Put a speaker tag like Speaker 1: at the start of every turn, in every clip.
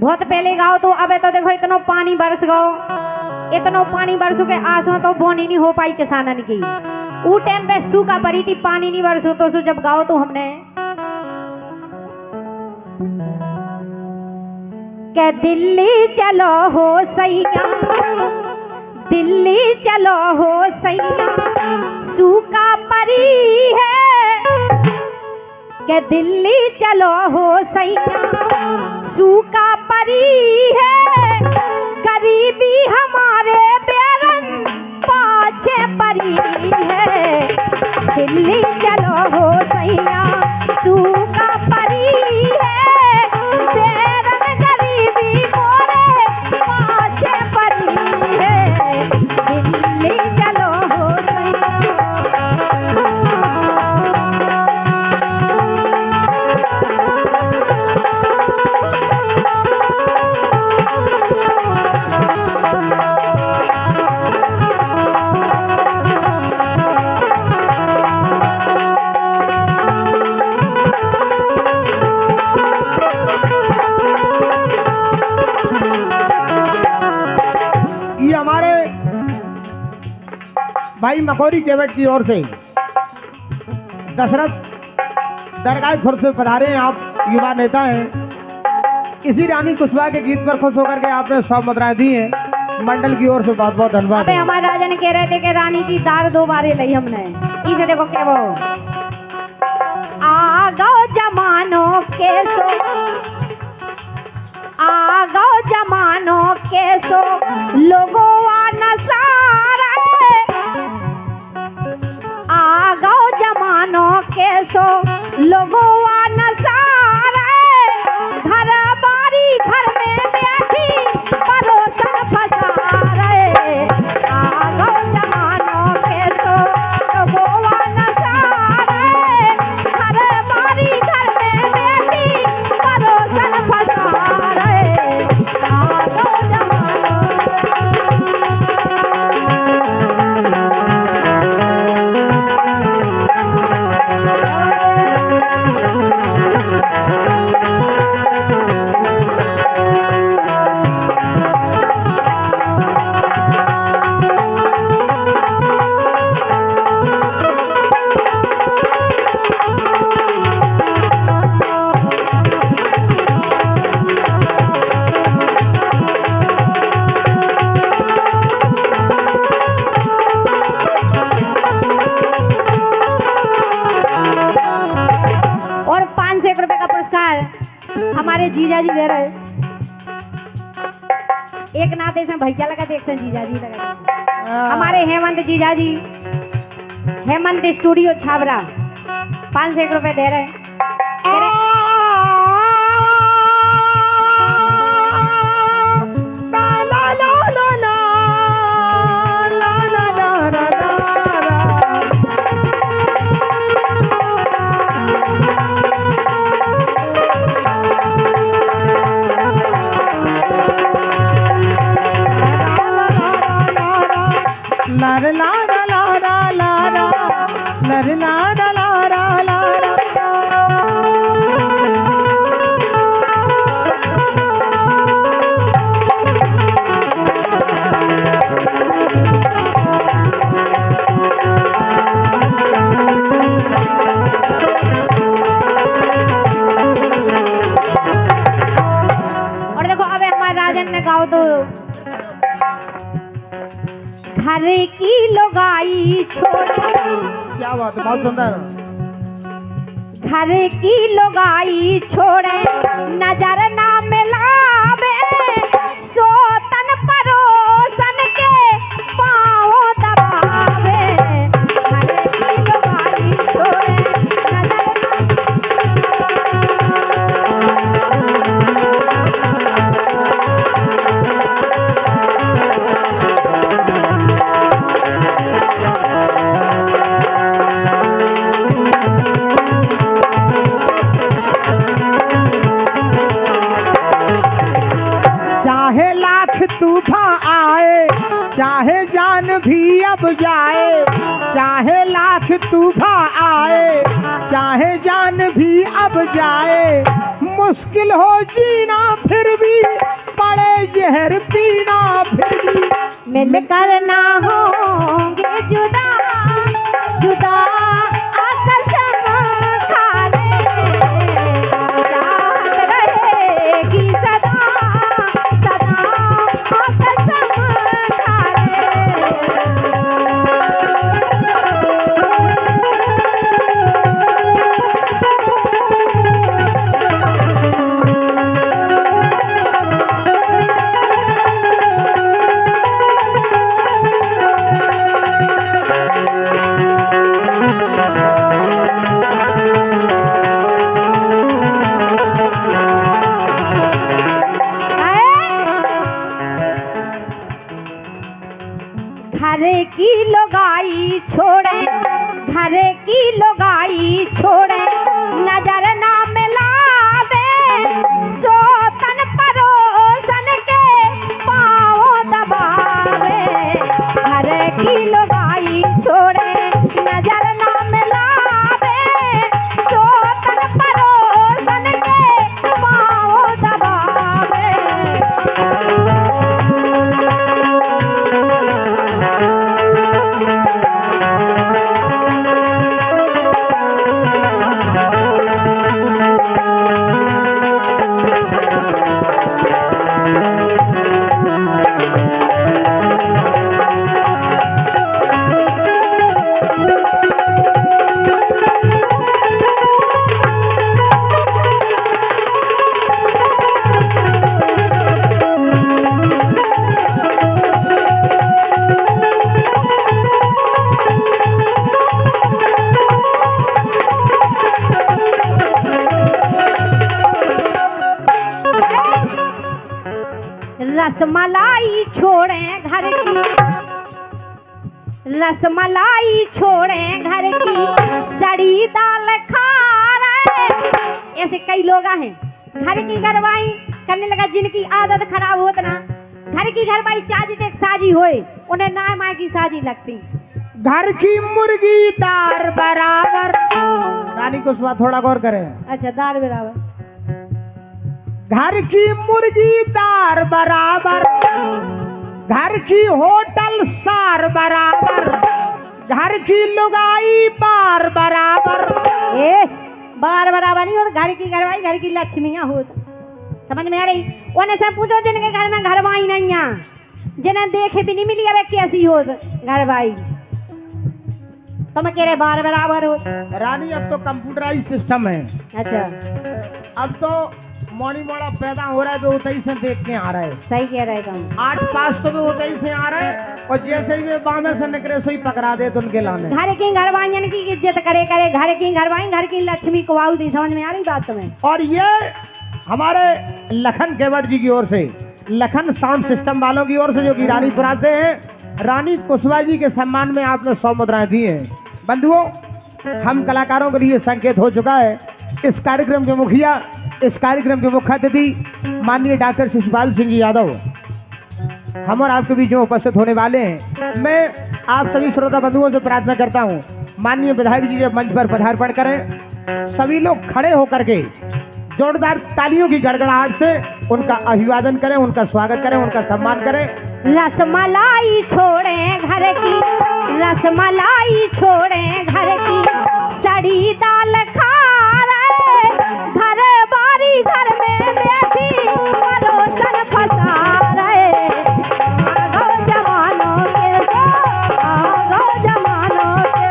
Speaker 1: बहुत पहले गाओ तो अब तो देखो इतना पानी बरस गो, इतना पानी बरसो के आसो तो बोनी नहीं हो पाई किसानन की। ऊ टाइम पे सूखा पड़ी थी, पानी नहीं बरसो तो जब गाओ तो हमने के दिल्ली चलो हो सैया, दिल्ली चलो हो सैया, सूखा परी है के दिल्ली चलो हो सैया, सूखा परी है, गरीबी हमारे बेरन पाछे परी है। दिल्ली चलो हो सैया, सूखा परी है, बेरन गरीबी मोरे पाछे परी है। दिल्ली चलो हो सैया।
Speaker 2: भाई मकोरी केवट की ओर से दशरथ दरगाह खुर्द से पधारे हैं, आप युवा नेता हैं। इसी रानी कुशवाहा के गीत पर खुश होकर के आपने 100 मुद्राएं दी हैं, मंडल की ओर से बहुत बहुत धन्यवाद।
Speaker 1: अबे हमारे राजा ने कह रहे थे कि रानी की दार 2 बारे ली हमने, इसे देखो क्या वो आ गो जमानो के सो, आ गो जमानो के सो लोगो नसारा, आ गो जमानो के सो लोगो नसारा, घर बारी घर में बैठी परोसन फसा रहे। आ गो जमानो के सो लोगो नसारा, घर बारी घर में बैठी परोसन फसा रहे। आ गो जमानो हमारे जीजा जी दे रहे। एक नाथ ऐसा भैया लगा थे, एक जीजा जी लगा। हमारे हेमंत जीजा जी, हेमंत स्टूडियो छाबरा 501 रुपए दे रहे। घर की लुगाई छोड़,
Speaker 2: क्या बात है, बहुत सुंदर।
Speaker 1: घर की लुगाई छोड़े नजर ना मिलावे, सोतन परोसन के पाँव दबावे। घर की लुगाई छोड़े नजर
Speaker 2: तूफान आए, चाहे जान भी अब जाए, चाहे लाख तूफान आए, चाहे जान भी अब जाए, मुश्किल हो जीना फिर भी जहर पीना फिर भी
Speaker 1: मिलकर ना होंगे जुदा जुदा कसम खा ले याद रहेगी सदा सदा कसम खा ले। घर की लुगाई छोड़े घर की लुगाई छोड़े नजर ना मिलावे सोतन परोसन के पाँव दबावे घर की लुगाई छोड़े नजर ना मिलावे सोतन परोसन के पाँव दबावे। रसमलाई छोड़े घर की रसमलाई छोड़े घर की सड़ी दाल खा रहे। ऐसे कई लोग हैं घर की घरवाई करने लगा जिनकी आदत खराब होत ना घर की घरवाई चाची देख साजी होए उन्हें ना माँ की साजी लगती।
Speaker 2: घर की मुर्गी दार बराबर रानी कुशवाहा थोड़ा गौर करें।
Speaker 1: अच्छा दार बराबर
Speaker 2: घर की मुर्गी दार बराबर घर की होटल सार बराबर घर की लुगाई बार बराबर।
Speaker 1: ए बार बराबर नहीं हो घर की घरवाई घर की लक्ष्मियाँ हो समझ में आ रही। उन्हें से पूछो जिनके घर में घरवाई नहीं है जिन्हें देखे भी नहीं मिली अब कैसी हो घरवाई तुम कह रहे बार बराबर हो।
Speaker 2: रानी अब तो कंप्यूटराइज सिस्टम है।
Speaker 1: अच्छा
Speaker 2: अब तो मोड़ी मोड़ा पैदा हो रहा है तो उतई से देख के आ रहा है।
Speaker 1: सही कह रहे तुम
Speaker 2: 8 पास तो भी उतई से आ रहा है और जैसे ही वे बामे से निकले सो ही पकड़ा दे तो उनके लाने।
Speaker 1: घर की घरवाइन की इज्जत करे करे घर की घरवाइन घर की लक्ष्मी को आऊ दी समझ में आ रही बात तुम्हें।
Speaker 2: और ये हमारे लखन केवट जी की ओर से लखन साउंड सिस्टम वालों की ओर से जो कि रानीपुरा से है रानी कुशवाहा जी के सम्मान में आपने 100 मुद्राएं दी हैं। बंधुओं हम कलाकारों के लिए संकेत हो चुका है। इस कार्यक्रम के मुखिया इस कार्यक्रम के मुख्य अतिथि माननीय डॉक्टर शिशुपाल सिंह यादव हम और आपके बीच में उपस्थित होने वाले हैं। मैं आप सभी श्रोता बंधुओं से प्रार्थना करता हूं माननीय विधायक जी जब मंच पर पदार्पण करें सभी लोग खड़े होकर के जोरदार तालियों की गड़गड़ाहट से उनका अभिवादन करें उनका स्वागत करें उनका सम्मान करें।
Speaker 1: रसमलाई छोड़े घर की रसमलाई छोड़े घर की सड़ी दाल खा रहे घर बारी घर में बैठी परोसन फंसा रहे। आगो जमानों के आगो जमानों के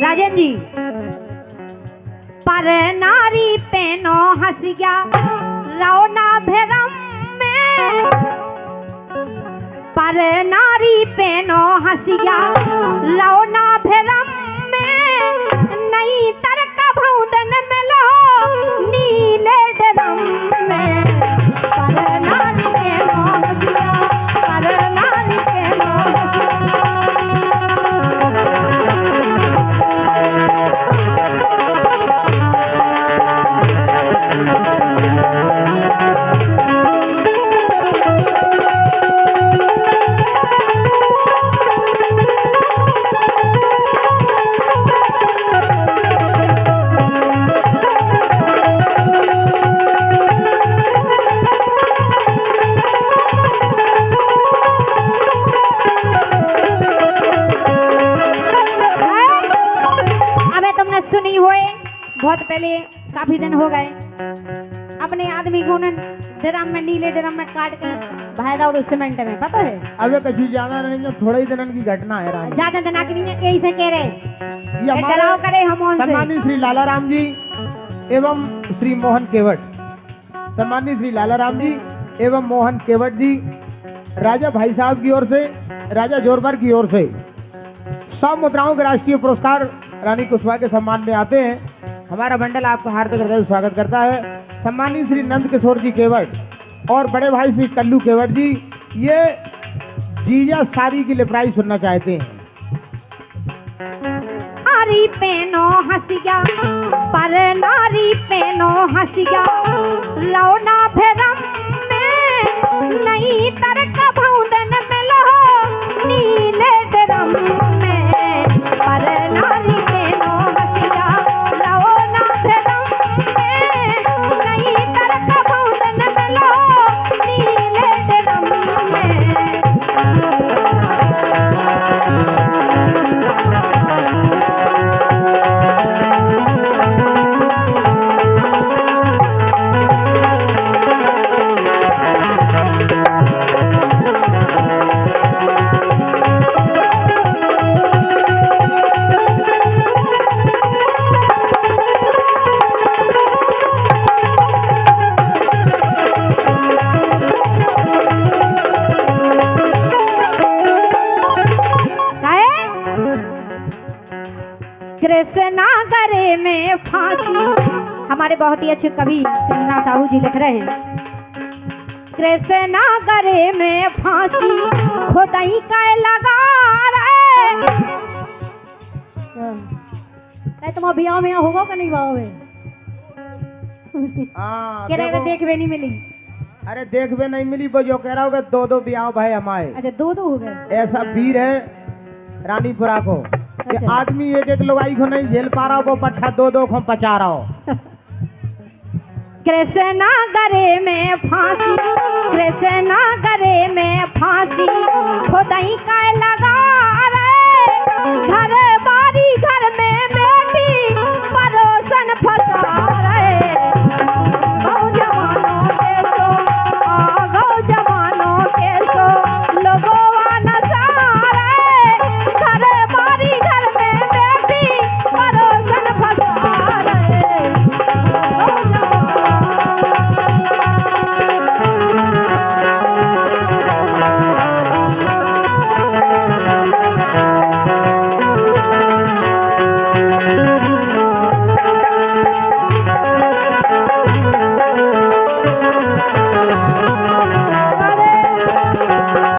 Speaker 1: राजन जी पर नारी पेनो हंसिया रौना भरम में पर नारी पेनो हंसिया रौना भरम में नहीं तरका भौदन मिलो बहुत पहले काफी दिन हो गए अपने आदमी को उन्होंने ड्रम में नीले ड्रम में काट के बहाया उस सीमेंट में, पता है?
Speaker 2: अबे कछु ज्यादा नहीं है, थोड़े ही दिन की घटना है रानी।
Speaker 1: ज्यादा दिन की नहीं है, यही से कह रहे
Speaker 2: ये
Speaker 1: डराव करे हम उनसे।
Speaker 2: सम्मानित श्री लाला राम जी एवं श्री मोहन केवट, सम्मानित श्री लाला राम जी एवं मोहन केवट जी राजा भाई साहब की ओर से, राजा जोरबर की ओर से 100 मुद्राओं के राष्ट्रीय पुरस्कार रानी कुशवाहा के सम्मान में आते हैं। हमारा मंडल आपका हार्दिक हृदय से स्वागत करता है। सम्मानित श्री नंद किशोर जी केवट और बड़े भाई श्री कल्लू केवट जी, ये जीजा सारी की लिपराई सुनना चाहते हैं।
Speaker 1: नारी पेनो हंसिया पर नारी पेनो हंसिया लौना फेरम में नहीं तरक भौंदन में लो नीले ड्रम में, पर नारी पेनो हंसिया लौना फेरम में नहीं तरक भौंदन में लो नीले ड्रम में। कृष्णा गरे में फांसी, हमारे बहुत ही अच्छे कवि कृष्णा साहू जी लिख रहे हैं। कृष्णा गरे में फांसी खोदाई का लगा रहे, तुम अभी आओ में होगा कि नहीं आओ कह रहे देखवे नहीं मिली।
Speaker 2: अरे देखवे नहीं मिली, वो जो कह रहा होगा 2-2 ब्याह भाई हमारे।
Speaker 1: अच्छा 2-2 हो गए।
Speaker 2: ऐसा वीर है रानीपुरा को कि आदमी एक लुगाई को नहीं झेल पा रहा, वो पट्ठा 2-2 को पचा रहा हो।
Speaker 1: कृष्णा गरे में फांसी, कृष्णा गरे में फांसी खोदाई का लगा रे, घर